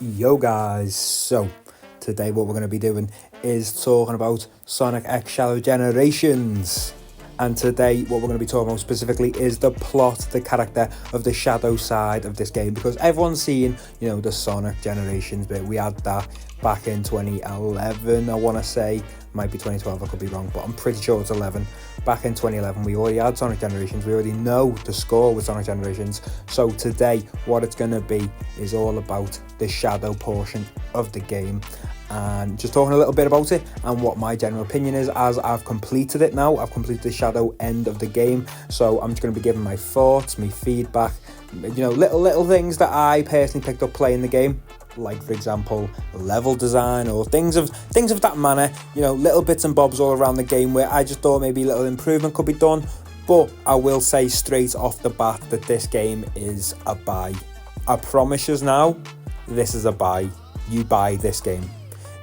Yo guys, so today what we're going to be doing is talking about Sonic X Shadow Generations. And today what we're going to be talking about specifically is the plot, the character of the Shadow side of this game, because everyone's seen, the Sonic Generations bit. We had that back in 2011, I want to say. Might be 2012, I could be wrong, but I'm pretty sure it's 11. Back in 2011, we already had Sonic Generations. We already know the score with Sonic Generations. So today, what it's going to be is all about the Shadow portion of the game, and just talking a little bit about it and what my general opinion is as I've completed it now. I've completed the Shadow end of the game, so I'm just going to be giving my thoughts, my feedback, little things that I personally picked up playing the game, like for example level design or things of that manner, little bits and bobs all around the game where I just thought maybe a little improvement could be done. But I will say straight off the bat that this game is a buy. I promise you now, this is a buy. You buy this game.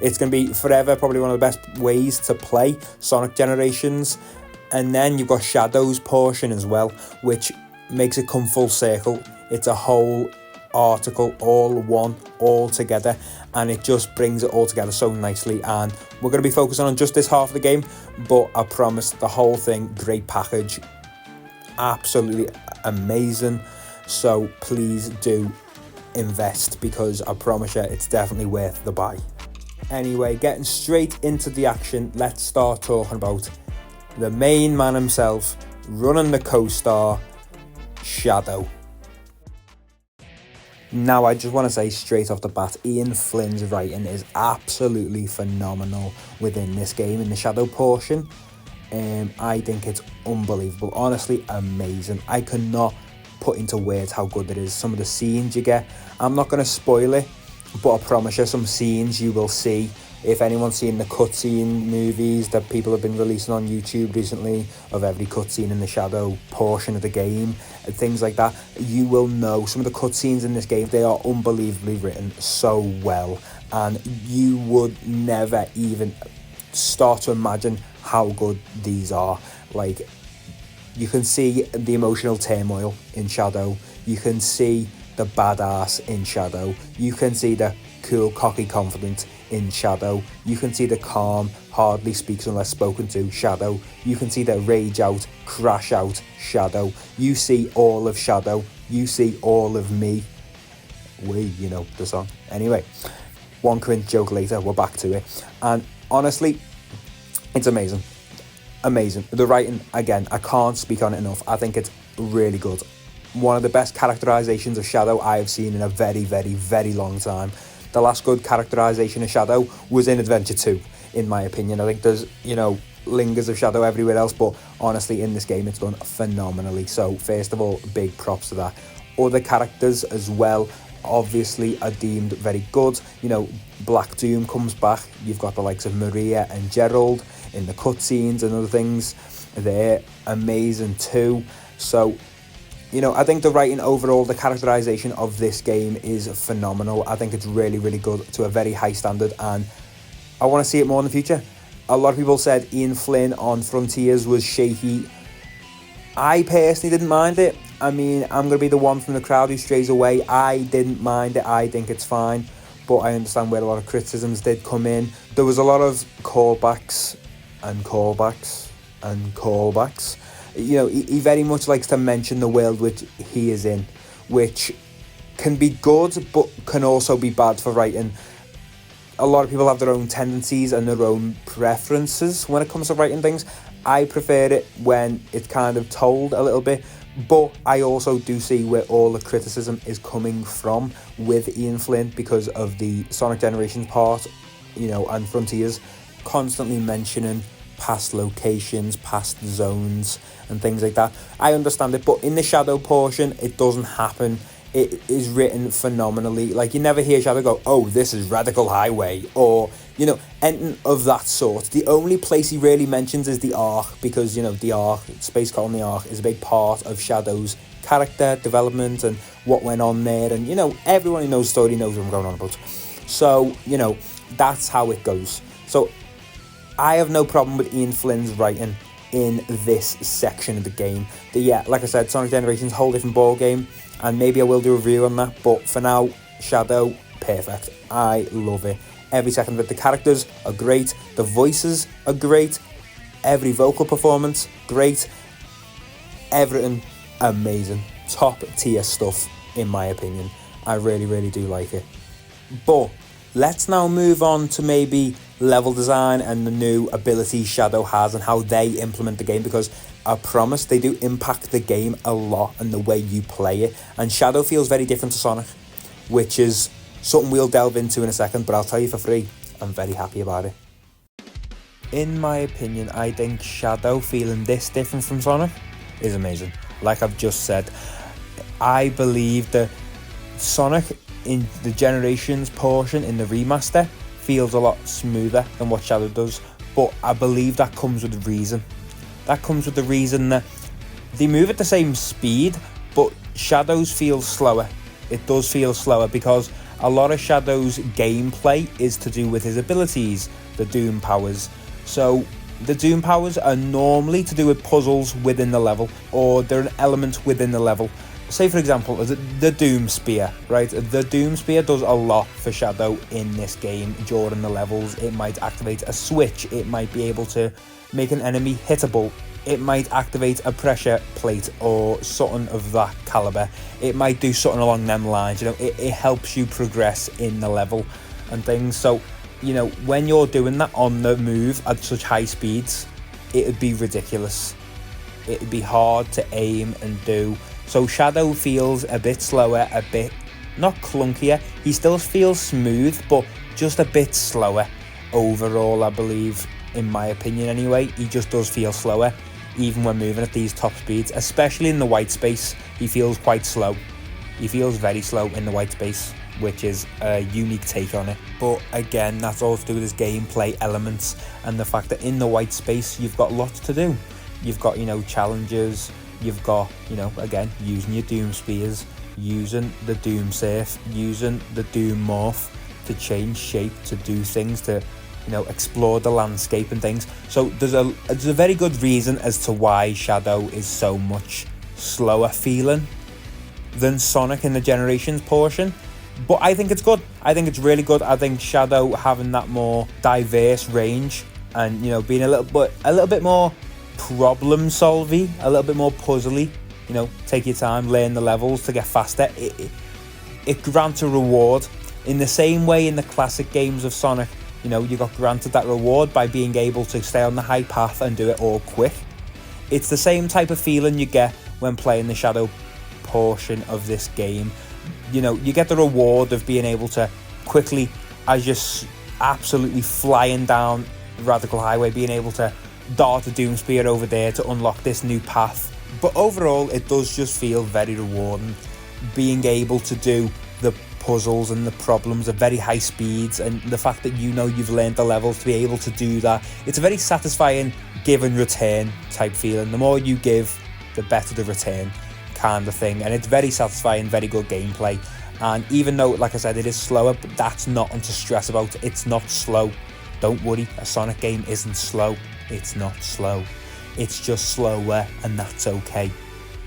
It's going to be forever probably one of the best ways to play Sonic Generations. And then you've got Shadow's portion as well, which makes it come full circle. It's a whole article, all together, and it just brings it all together so nicely. And we're going to be focusing on just this half of the game, but I promise the whole thing, great package, absolutely amazing. So please do invest, because I promise you it's definitely worth the buy. Anyway, getting straight into the action, let's start talking about the main man himself, running the co-star, Shadow. Now, I just want to say straight off the bat, Ian Flynn's writing is absolutely phenomenal within this game, in the Shadow portion. I think it's unbelievable, honestly amazing. I cannot put into words how good it is. Some of the scenes you get, I'm not going to spoil it, but I promise you some scenes you will see. If anyone's seen the cutscene movies that people have been releasing on YouTube recently of every cutscene in the Shadow portion of the game and things like that, you will know some of the cutscenes in this game, they are unbelievably written so well, and you would never even start to imagine how good these are. Like, you can see the emotional turmoil in Shadow, you can see the badass in Shadow, you can see the cool, cocky, confident in Shadow, you can see the calm, hardly speaks unless spoken to Shadow, you can see the rage out, crash out Shadow, you see all of Shadow, you see all of me. The song. Anyway, one cringe joke later, we're back to it. And honestly, it's amazing. The writing, again, I can't speak on it enough. I think it's really good. One of the best characterizations of Shadow I have seen in a very, very, very long time. The last good characterization of Shadow was in Adventure 2, in my opinion. I think there's, lingers of Shadow everywhere else, but honestly, in this game, it's done phenomenally. So, first of all, big props to that. Other characters as well, obviously, are deemed very good. Black Doom comes back. You've got the likes of Maria and Gerald in the cutscenes and other things. They're amazing too. So, I think the writing overall, the characterization of this game is phenomenal. I think it's really, really good to a very high standard, and I want to see it more in the future. A lot of people said Ian Flynn on Frontiers was shaky. I personally didn't mind it. I mean, I'm going to be the one from the crowd who strays away. I didn't mind it. I think it's fine, but I understand where a lot of criticisms did come in. There was a lot of callbacks. He very much likes to mention the world which he is in, which can be good, but can also be bad for writing. A lot of people have their own tendencies and their own preferences when it comes to writing things. I prefer it when it's kind of told a little bit, but I also do see where all the criticism is coming from with Ian Flynn because of the Sonic Generations part, and Frontiers, constantly mentioning past locations, past zones and things like that. I understand it, but in the Shadow portion, it doesn't happen. It is written phenomenally. Like, you never hear Shadow go, oh, this is Radical Highway, or, anything of that sort. The only place he really mentions is the Ark, because, the Ark, Space Colony Ark, is a big part of Shadow's character development and what went on there. And, everyone who knows the story knows what I'm going on about. So, that's how it goes. So, I have no problem with Ian Flynn's writing in this section of the game. Like I said, Sonic Generations, whole different ball game, and maybe I will do a review on that. But for now, Shadow, perfect. I love it. Every second of it. The characters are great. The voices are great. Every vocal performance, great. Everything, amazing. Top tier stuff, in my opinion. I really, really do like it. But let's now move on to maybe level design and the new abilities Shadow has and how they implement the game, because I promise they do impact the game a lot and the way you play it. And Shadow feels very different to Sonic, which is something we'll delve into in a second, but I'll tell you for free, I'm very happy about it. In my opinion, I think Shadow feeling this different from Sonic is amazing. Like I've just said, I believe that Sonic in the Generations portion in the remaster feels a lot smoother than what Shadow does, but I believe that comes with reason. That comes with the reason that they move at the same speed, but Shadow's feels slower. It does feel slower because a lot of Shadow's gameplay is to do with his abilities, the Doom powers. So the Doom powers are normally to do with puzzles within the level, or they're an element within the level. Say for example, the Doom Spear, right? The Doom Spear does a lot for Shadow in this game during the levels. It might activate a switch, it might be able to make an enemy hittable, it might activate a pressure plate or something of that caliber. It might do something along them lines, you know, it helps you progress in the level and things. So, you know, when you're doing that on the move at such high speeds, it would be ridiculous. It would be hard to aim and do. So Shadow feels a bit slower, a bit, not clunkier. He still feels smooth, but just a bit slower overall, I believe, in my opinion anyway. He just does feel slower, even when moving at these top speeds, especially in the white space. He feels quite slow. He feels very slow in the white space, which is a unique take on it. But again, that's all to do with his gameplay elements and the fact that in the white space, you've got lots to do. You've got, you know, challenges. You've got, you know, again, using your Doom Spears, using the Doom Surf, using the Doom Morph to change shape, to do things, to, you know, explore the landscape and things. So there's a very good reason as to why Shadow is so much slower feeling than Sonic in the Generations portion. But I think it's good. I think it's really good. I think Shadow having that more diverse range and, you know, being a little bit more problem solving, a little bit more puzzly, you know, take your time, learn the levels to get faster. It grants a reward in the same way in the classic games of Sonic. You know, you got granted that reward by being able to stay on the high path and do it all quick. It's the same type of feeling you get when playing the Shadow portion of this game. You know, you get the reward of being able to quickly, as you're absolutely flying down Radical Highway, being able to dart a Doom Spear over there to unlock this new path. But overall, it does just feel very rewarding, being able to do the puzzles and the problems at very high speeds, and the fact that, you know, you've learned the levels to be able to do that. It's a very satisfying give and return type feeling. The more you give, the better the return kind of thing, and it's very satisfying, very good gameplay. And even though, like I said, it is slower, but that's nothing to stress about. It's not slow. Don't worry, a Sonic game isn't slow. It's not slow. It's just slower, and that's okay.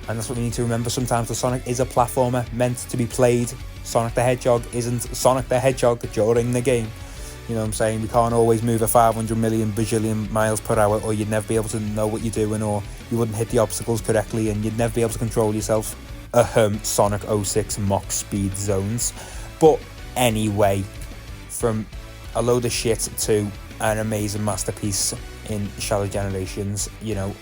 And that's what we need to remember sometimes. The Sonic is a platformer meant to be played. Sonic the Hedgehog isn't Sonic the Hedgehog during the game. You know what I'm saying? We can't always move at 500 million bajillion miles per hour, or you'd never be able to know what you're doing, or you wouldn't hit the obstacles correctly, and you'd never be able to control yourself. Sonic 06 mock speed zones. But anyway, from a load of shit to an amazing masterpiece in Shadow Generations, you know,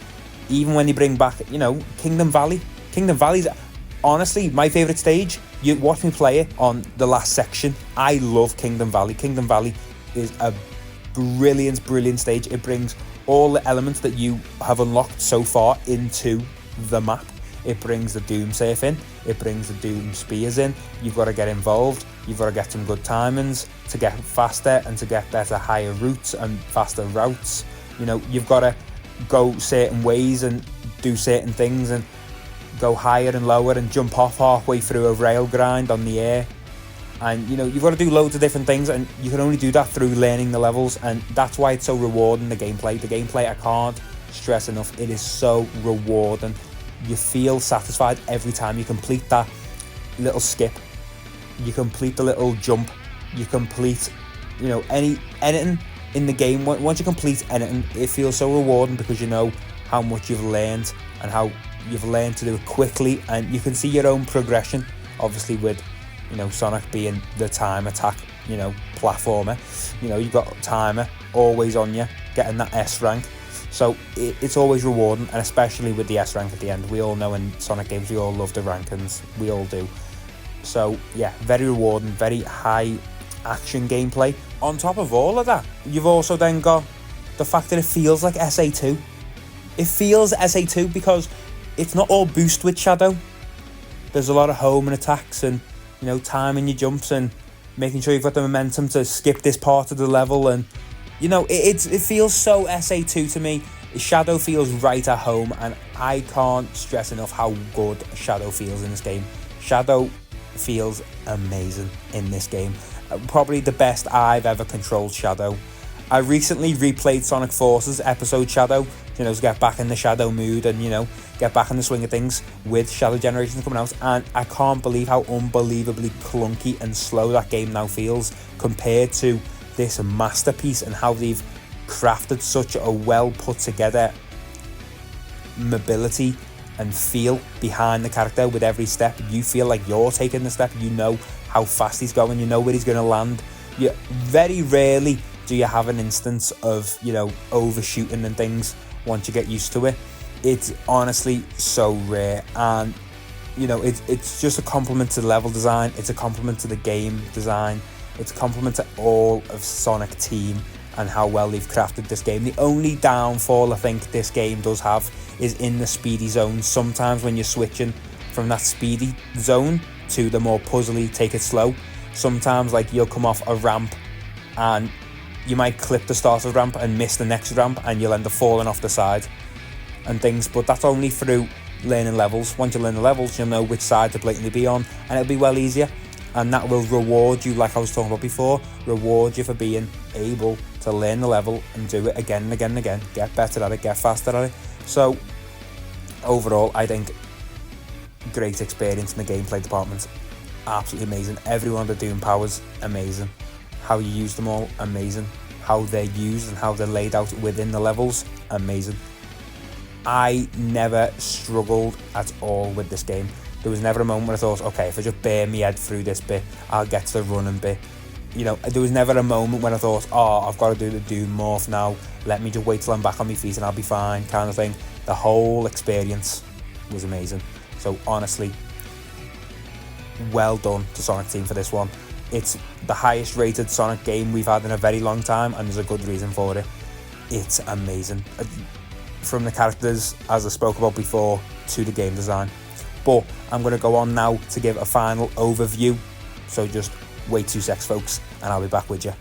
even when you bring back, you know, Kingdom Valley's honestly my favourite stage. You watch me play it on the last section. I love Kingdom Valley. Kingdom Valley is a brilliant stage. It brings all the elements that you have unlocked so far into the map. It brings the Doom Surf in, it brings the Doom Spears in. You've got to get involved, you've got to get some good timings to get faster and to get better, higher routes and faster routes. You know, you've got to go certain ways and do certain things and go higher and lower and jump off halfway through a rail grind on the air. And, you know, you've got to do loads of different things, and you can only do that through learning the levels, and that's why it's so rewarding, the gameplay. The gameplay, I can't stress enough, it is so rewarding. You feel satisfied every time you complete that little skip, you complete the little jump you complete, anything in the game. Once you complete anything, it feels so rewarding because you know how much you've learned and how you've learned to do it quickly, and you can see your own progression, obviously with, Sonic being the time attack, platformer. You've got timer always on you, getting that S rank. So it's always rewarding, and especially with the S rank at the end. We all know in Sonic games, we all love the rankings. We all do. So yeah, very rewarding, very high action gameplay. On top of all of that, you've also then got the fact that it feels like SA2. It feels SA2 because it's not all boost with Shadow. There's a lot of homing attacks and, timing your jumps and making sure you've got the momentum to skip this part of the level. And, it feels so SA2 to me. Shadow feels right at home, and I can't stress enough how good Shadow feels in this game. Shadow feels amazing in this game. Probably the best I've ever controlled Shadow. I recently replayed Sonic Forces episode Shadow, to get back in the Shadow mood and, get back in the swing of things with Shadow Generations coming out, and I can't believe how unbelievably clunky and slow that game now feels compared to this masterpiece, and how they've crafted such a well put together mobility and feel behind the character. With every step, you feel like you're taking the step, how fast he's going, where he's going to land. Very rarely do you have an instance of, overshooting and things once you get used to it. It's honestly so rare, and it's just a compliment to the level design, it's a compliment to the game design, it's a compliment to all of Sonic team and how well they've crafted this game. The only downfall I think this game does have is in the speedy zone. Sometimes when you're switching from that speedy zone to the more puzzly take it slow, sometimes like you'll come off a ramp and you might clip the start of the ramp and miss the next ramp, and you'll end up falling off the side and things. But that's only through learning levels. Once you learn the levels, you'll know which side to blatantly be on, and it'll be well easier, and that will reward you, like I was talking about before, reward you for being able to learn the level and do it again and again and again, get better at it, get faster at it. So overall, I think great experience in the gameplay department, absolutely amazing. Every one of the Doom powers, amazing. How you use them all, amazing. How they're used and how they're laid out within the levels, amazing. I never struggled at all with this game. There was never a moment where I thought, okay, if I just bear my head through this bit, I'll get to the running bit. There was never a moment when I thought, I've got to do the Doom morph now, let me just wait till I'm back on my feet and I'll be fine, kind of thing. The whole experience was amazing. So honestly, well done to Sonic Team for this one. It's the highest rated Sonic game we've had in a very long time, and there's a good reason for it. It's amazing. From the characters, as I spoke about before, to the game design. But I'm going to go on now to give a final overview. So just wait 2 secs, folks, and I'll be back with you.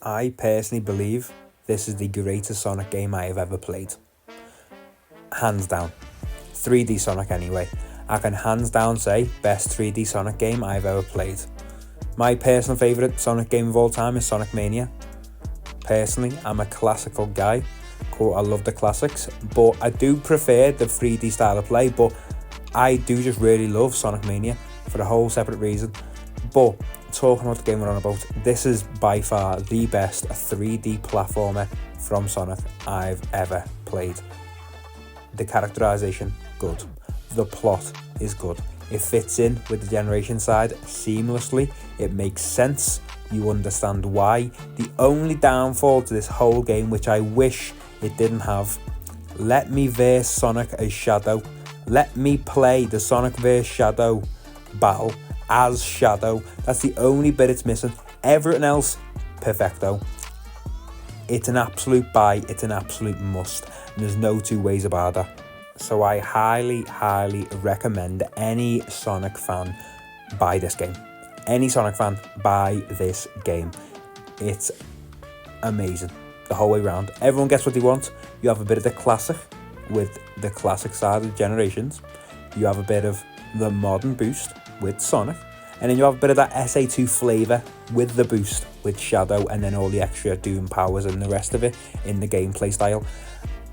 I personally believe this is the greatest Sonic game I have ever played. Hands down. 3D Sonic anyway. I can hands down say best 3D Sonic game I've ever played. My personal favourite Sonic game of all time is Sonic Mania. Personally, I'm a classical guy. Cool, I love the classics, but I do prefer the 3D style of play, but I do just really love Sonic Mania for a whole separate reason. But talking about the game we're on about, this is by far the best 3D platformer from Sonic I've ever played. The characterization, good. The plot is good. It fits in with the Generation side seamlessly. It makes sense. You understand why. The only downfall to this whole game, which I wish it didn't have, let me verse Sonic as Shadow. Let me play the Sonic vs Shadow battle as Shadow. That's the only bit it's missing. Everything else, perfecto. It's an absolute buy. It's an absolute must. And there's no two ways about that. So I highly, highly recommend any Sonic fan buy this game. Any Sonic fan, buy this game. It's amazing the whole way around. Everyone gets what they want. You have a bit of the classic with the classic side of Generations. You have a bit of the modern boost with Sonic. And then you have a bit of that SA2 flavour with the boost with Shadow, and then all the extra Doom powers and the rest of it in the gameplay style.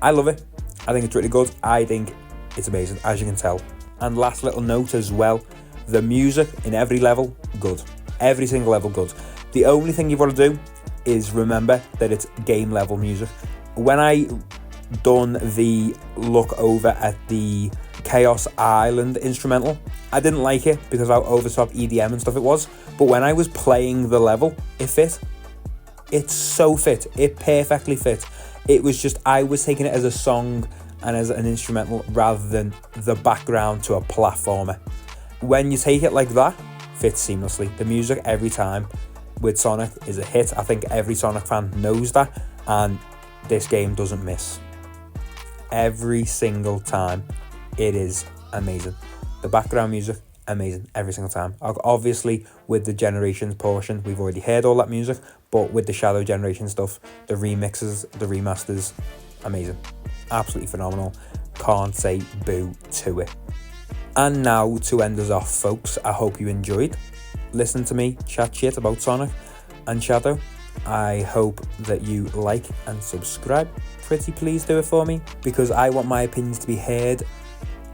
I love it. I think it's really good. I think it's amazing, as you can tell. And last little note as well, the music in every level, good. Every single level good. The only thing you've got to do is remember that it's game level music. When I done the look over at the Chaos Island instrumental, I didn't like it because of how over the top EDM and stuff it was. But when I was playing the level, it fit. It's so fit. It perfectly fit. It was just, I was taking it as a song and as an instrumental rather than the background to a platformer. When you take it like that, fits seamlessly. The music every time with Sonic is a hit. I think every Sonic fan knows that, and this game doesn't miss. Every single time, it is amazing. The background music, amazing every single time. Obviously, with the Generations portion, we've already heard all that music, but with the Shadow Generation stuff, the remixes, the remasters, amazing. Absolutely phenomenal. Can't say boo to it. And now, to end us off, folks, I hope you enjoyed listening to me chat shit about Sonic and Shadow. I hope that you like and subscribe. Pretty please do it for me, because I want my opinions to be heard,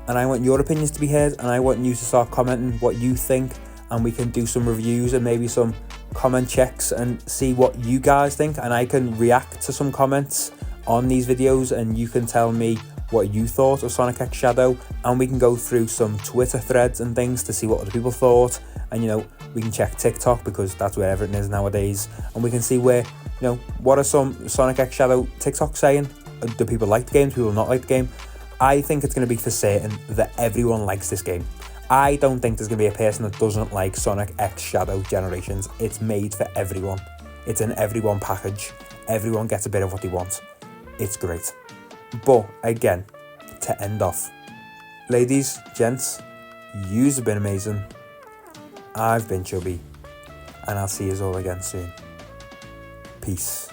and I want your opinions to be heard, and I want you to start commenting what you think, and we can do some reviews and maybe some comment checks and see what you guys think, and I can react to some comments on these videos, and you can tell me what you thought of Sonic X Shadow, and we can go through some Twitter threads and things to see what other people thought, and we can check TikTok because that's where everything is nowadays, and we can see where, what are some Sonic X Shadow TikTok saying? Do people like the game? Do people not like the game? I think it's going to be for certain that everyone likes this game. I don't think there's going to be a person that doesn't like Sonic X Shadow Generations. It's made for everyone. It's an everyone package. Everyone gets a bit of what they want. It's great. But again, to end off, ladies, gents, yous have been amazing. I've been Chubby, and I'll see yous all again soon. Peace.